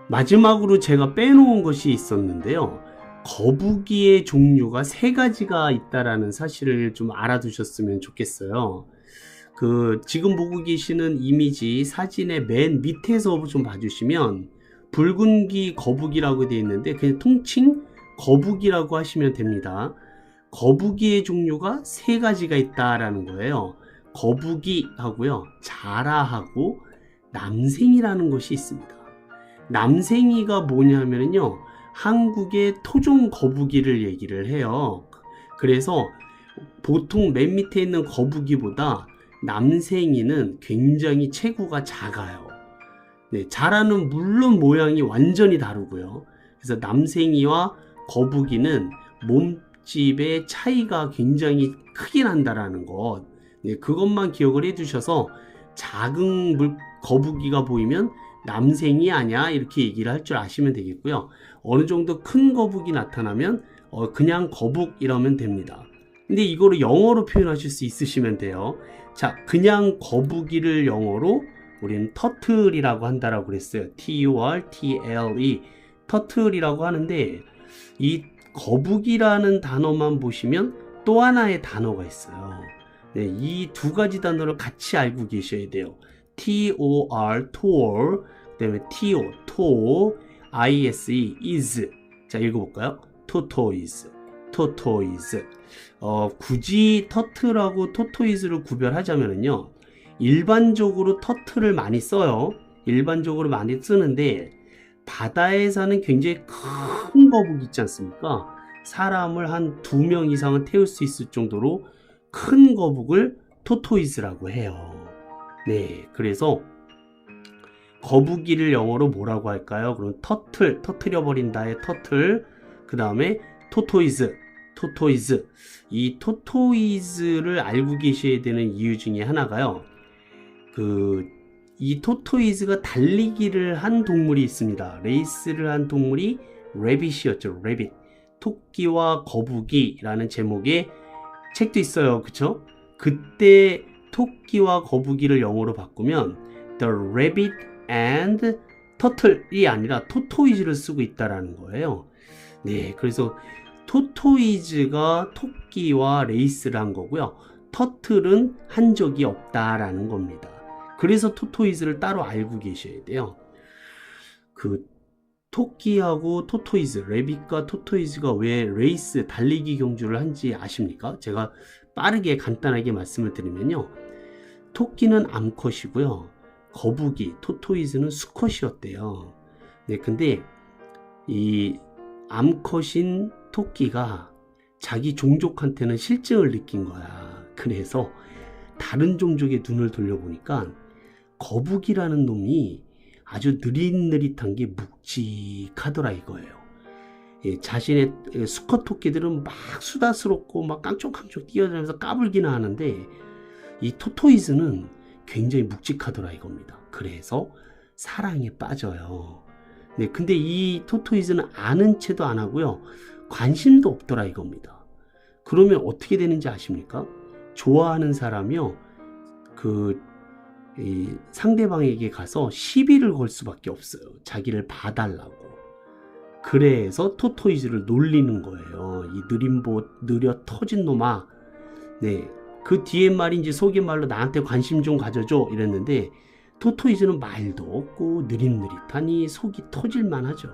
마지막으로 제가 빼놓은 것이 있었는데요. 거북이의 종류가 세 가지가 있다라는 사실을 좀 알아두셨으면 좋겠어요. 지금 보고 계시는 이미지 사진의 맨 밑에서 좀 봐주시면 붉은 귀 거북이라고 되어 있는데 그냥 통칭 거북이라고 하시면 됩니다. 거북이의 종류가 세 가지가 있다라는 거예요. 거북이하고요, 자라하고 남생이라는 것이 있습니다. 남생이가 뭐냐면요, 한국의 토종 거북이를 얘기를 해요. 그래서 보통 맨 밑에 있는 거북이보다 남생이는 굉장히 체구가 작아요. 네, 자라는 물론 모양이 완전히 다르고요. 그래서 남생이와 거북이는 몸집의 차이가 굉장히 크긴 한다라는 것. 네, 그것만 기억을 해두셔서 작은 거북이가 보이면 남생이 아니야 이렇게 얘기를 할 줄 아시면 되겠고요. 어느 정도 큰 거북이 나타나면 그냥 거북 이러면 됩니다. 근데 이거를 영어로 표현하실 수 있으시면 돼요. 자, 그냥 거북이를 영어로 우리는 터틀이라고 한다라고 그랬어요. T-U-R-T-L-E, 터틀이라고 하는데, 이 거북이라는 단어만 보시면 또 하나의 단어가 있어요. 네, 이 두 가지 단어를 같이 알고 계셔야 돼요. T-O-R, tour, 그 다음에 T-O, to, I-S-E, is. 자, 읽어볼까요? tortoise, tortoise. 굳이 터틀하고 토토이즈를 구별하자면요, 일반적으로 터틀을 많이 써요. 일반적으로 많이 쓰는데, 바다에 사는 굉장히 큰 거북이 있지 않습니까? 사람을 한 2명 이상은 태울 수 있을 정도로 큰 거북을 토토이즈라고 해요. 네, 그래서 거북이를 영어로 뭐라고 할까요? 그럼 터트려버린다의 터틀, 그 다음에 토토이즈. 이 토토이즈를 알고 계셔야 되는 이유 중에 하나가요, 이 토토이즈가 달리기를 한 동물이 있습니다. 레이스를 한 동물이 레빗이었죠. 레빗. 토끼와 거북이라는 제목의 책도 있어요. 그쵸? 그때 토끼와 거북이를 영어로 바꾸면 The Rabbit and Turtle이 아니라 토토이즈를 쓰고 있다라는 거예요. 네, 그래서 토토이즈가 토끼와 레이스를 한 거고요. 터틀은 한 적이 없다라는 겁니다. 그래서 토토이즈를 따로 알고 계셔야 돼요. 토끼하고 토토이즈, 레빗과 토토이즈가 왜 레이스, 달리기 경주를 한지 아십니까? 제가 빠르게 간단하게 말씀을 드리면요, 토끼는 암컷이고요, 거북이, 토토이즈는 수컷이었대요. 네, 근데 이 암컷인 토끼가 자기 종족한테는 실증을 느낀 거야. 그래서 다른 종족의 눈을 돌려보니까 거북이라는 놈이 아주 느릿느릿한 게 묵직하더라 이거예요. 예, 자신의 수컷 토끼들은 막 수다스럽고 막 깡총깡총 뛰어다니면서 까불기는 하는데, 이 토토이즈는 굉장히 묵직하더라 이겁니다. 그래서 사랑에 빠져요. 네, 근데 이 토토이즈는 아는 체도 안 하고요, 관심도 없더라 이겁니다. 그러면 어떻게 되는지 아십니까? 좋아하는 사람이요, 이 상대방에게 가서 시비를 걸 수밖에 없어요. 자기를 봐달라고. 그래서 토토이즈를 놀리는 거예요. 이 느려 터진 놈아. 네, 그 뒤에 말인지 속의 말로 나한테 관심 좀 가져줘 이랬는데, 토토이즈는 말도 없고 느릿느릿하니 속이 터질만 하죠.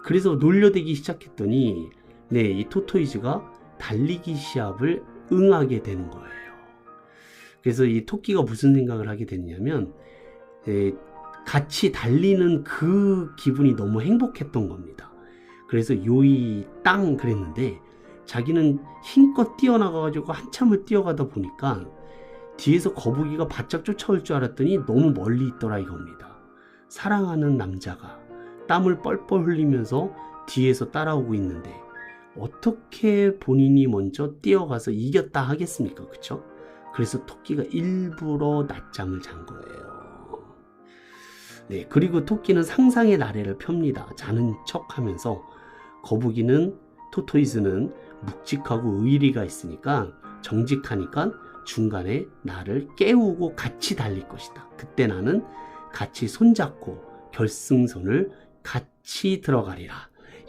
그래서 놀려대기 시작했더니, 네, 이 토토이즈가 달리기 시합을 응하게 되는 거예요. 그래서 이 토끼가 무슨 생각을 하게 됐냐면, 같이 달리는 그 기분이 너무 행복했던 겁니다. 그래서 요이 땅 그랬는데, 자기는 힘껏 뛰어나가가지고 한참을 뛰어가다 보니까 뒤에서 거북이가 바짝 쫓아올 줄 알았더니 너무 멀리 있더라 이겁니다. 사랑하는 남자가 땀을 뻘뻘 흘리면서 뒤에서 따라오고 있는데 어떻게 본인이 먼저 뛰어가서 이겼다 하겠습니까? 그쵸? 그래서 토끼가 일부러 낮잠을 잔 거예요. 네, 그리고 토끼는 상상의 나래를 펴니다. 자는 척 하면서, 거북이는, 토토이즈는 묵직하고 의리가 있으니까, 정직하니까 중간에 나를 깨우고 같이 달릴 것이다. 그때 나는 같이 손잡고 결승선을 같이 들어가리라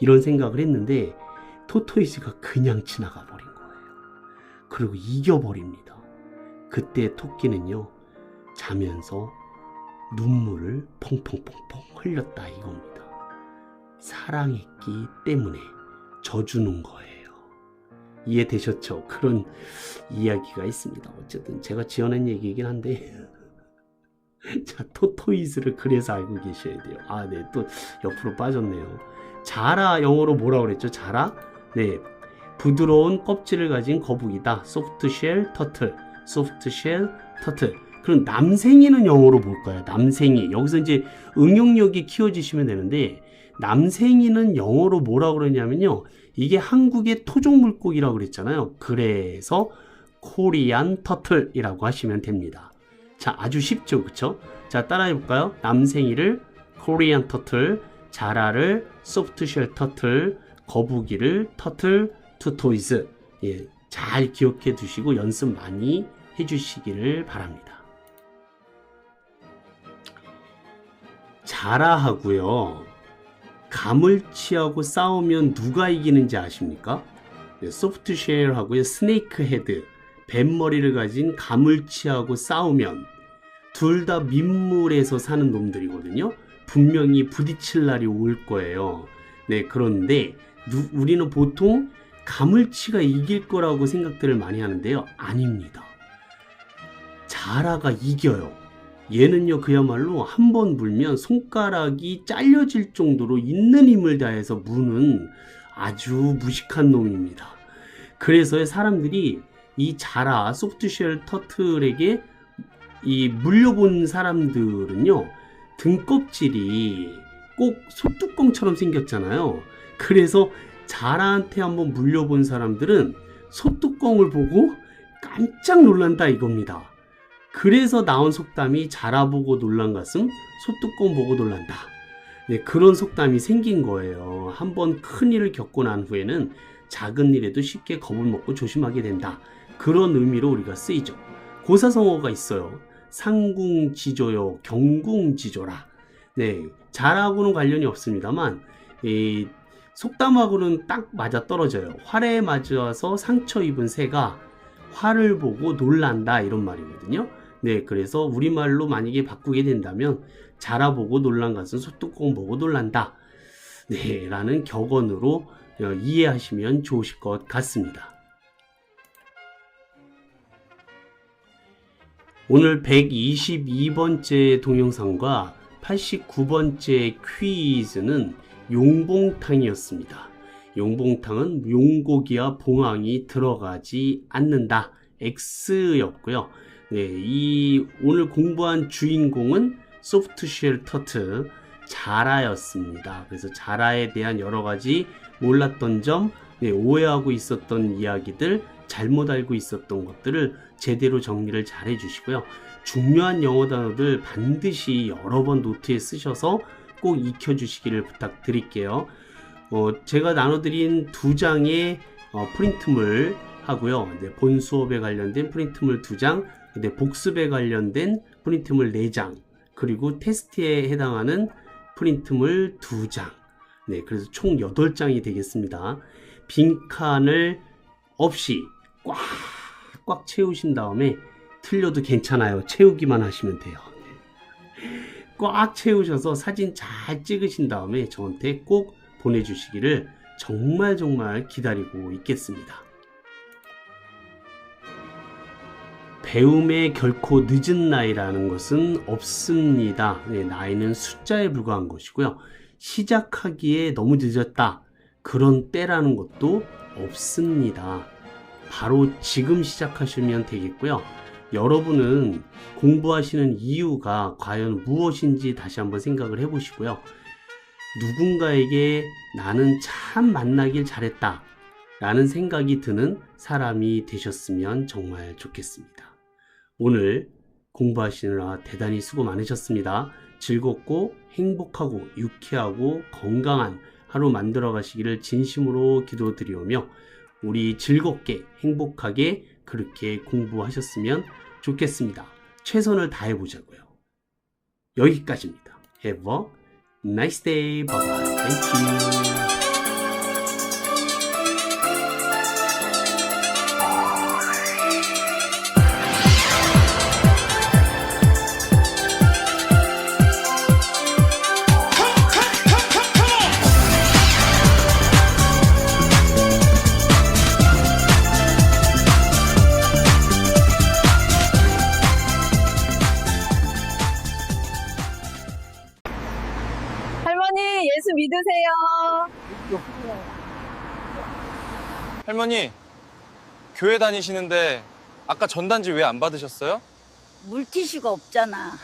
이런 생각을 했는데 토토이즈가 그냥 지나가 버린 거예요. 그리고 이겨버립니다. 그때 토끼는요 자면서 눈물을 펑펑펑펑 흘렸다 이겁니다. 사랑했기 때문에 져주는 거예요. 이해되셨죠? 그런 이야기가 있습니다. 어쨌든 제가 지어낸 얘기이긴 한데 자, 토토이즈를 그래서 알고 계셔야 돼요. 아, 네, 또 옆으로 빠졌네요. 자라 영어로 뭐라고 그랬죠? 자라? 네, 부드러운 껍질을 가진 거북이다. 소프트쉘 터틀, 소프트쉘 터틀. 그럼 남생이는 영어로 뭘까요? 남생이. 여기서 이제 응용력이 키워지시면 되는데 남생이는 영어로 뭐라고 그러냐면요. 이게 한국의 토종 물고기라고 그랬잖아요. 그래서 코리안 터틀이라고 하시면 됩니다. 자, 아주 쉽죠, 그쵸? 자, 따라해 볼까요? 남생이를 코리안 터틀, 자라를 소프트쉘 터틀, 거북이를 터틀 투토이즈. 예, 잘 기억해 두시고 연습 많이 해주시기를 바랍니다. 자라하고요. 가물치하고 싸우면 누가 이기는지 아십니까? 네, 소프트쉘하고요. 스네이크 헤드, 뱀머리를 가진 가물치하고 싸우면 둘 다 민물에서 사는 놈들이거든요. 분명히 부딪힐 날이 올 거예요. 네, 그런데 우리는 보통 가물치가 이길 거라고 생각들을 많이 하는데요. 아닙니다. 자라가 이겨요. 얘는요 그야말로 한 번 물면 손가락이 잘려질 정도로 있는 힘을 다해서 무는 아주 무식한 놈입니다. 그래서 사람들이 이 자라 소프트쉘 터틀에게 이 물려본 사람들은요 등껍질이 꼭 소뚜껑처럼 생겼잖아요. 그래서 자라한테 한번 물려본 사람들은 소뚜껑을 보고 깜짝 놀란다 이겁니다. 그래서 나온 속담이 자라보고 놀란 가슴 소뚜껑 보고 놀란다. 네, 그런 속담이 생긴 거예요. 한번 큰 일을 겪고 난 후에는 작은 일에도 쉽게 겁을 먹고 조심하게 된다. 그런 의미로 우리가 쓰이죠. 고사성어가 있어요. 상궁지조요, 경궁지조라. 네, 자라하고는 관련이 없습니다만 이 속담하고는 딱 맞아 떨어져요. 활에 맞아서 상처 입은 새가 활을 보고 놀란다 이런 말이거든요. 네, 그래서 우리말로 만약에 바꾸게 된다면 자라보고 놀란 것은 소뚜껑 보고 놀란다. 네, 라는 격언으로 이해하시면 좋으실 것 같습니다. 오늘 122번째 동영상과 89번째 퀴즈는 용봉탕이었습니다. 용봉탕은 용고기와 봉황이 들어가지 않는다. X였고요. 네, 이 오늘 공부한 주인공은 소프트쉘 터틀 자라였습니다. 그래서 자라에 대한 여러 가지 몰랐던 점, 네, 오해하고 있었던 이야기들, 잘못 알고 있었던 것들을 제대로 정리를 잘 해주시고요. 중요한 영어 단어들 반드시 여러 번 노트에 쓰셔서 꼭 익혀주시기를 부탁드릴게요. 제가 나눠드린 2장의 프린트물 하고요. 네, 본 수업에 관련된 프린트물 2장, 네, 복습에 관련된 프린트물 4장, 그리고 테스트에 해당하는 프린트물 2장. 네, 그래서 총 8장이 되겠습니다. 빈칸을 없이 꽉꽉 채우신 다음에 틀려도 괜찮아요. 채우기만 하시면 돼요. 꽉 채우셔서 사진 잘 찍으신 다음에 저한테 꼭 보내주시기를 정말 기다리고 있겠습니다. 배움에 결코 늦은 나이라는 것은 없습니다. 네, 나이는 숫자에 불과한 것이고요. 시작하기에 너무 늦었다. 그런 때라는 것도 없습니다. 바로 지금 시작하시면 되겠고요. 여러분은 공부하시는 이유가 과연 무엇인지 다시 한번 생각을 해보시고요. 누군가에게 나는 참 만나길 잘했다 라는 생각이 드는 사람이 되셨으면 정말 좋겠습니다. 오늘 공부하시느라 대단히 수고 많으셨습니다. 즐겁고 행복하고 유쾌하고 건강한 하루 만들어 가시기를 진심으로 기도드리오며 우리 즐겁게 행복하게 그렇게 공부하셨으면 좋겠습니다. 최선을 다해 보자고요. 여기까지입니다. Have a Nice day. Bye bye. Thank you. 할머니, 예수 믿으세요. 할머니, 교회 다니시는데 아까 전단지 왜 안 받으셨어요? 물티슈가 없잖아.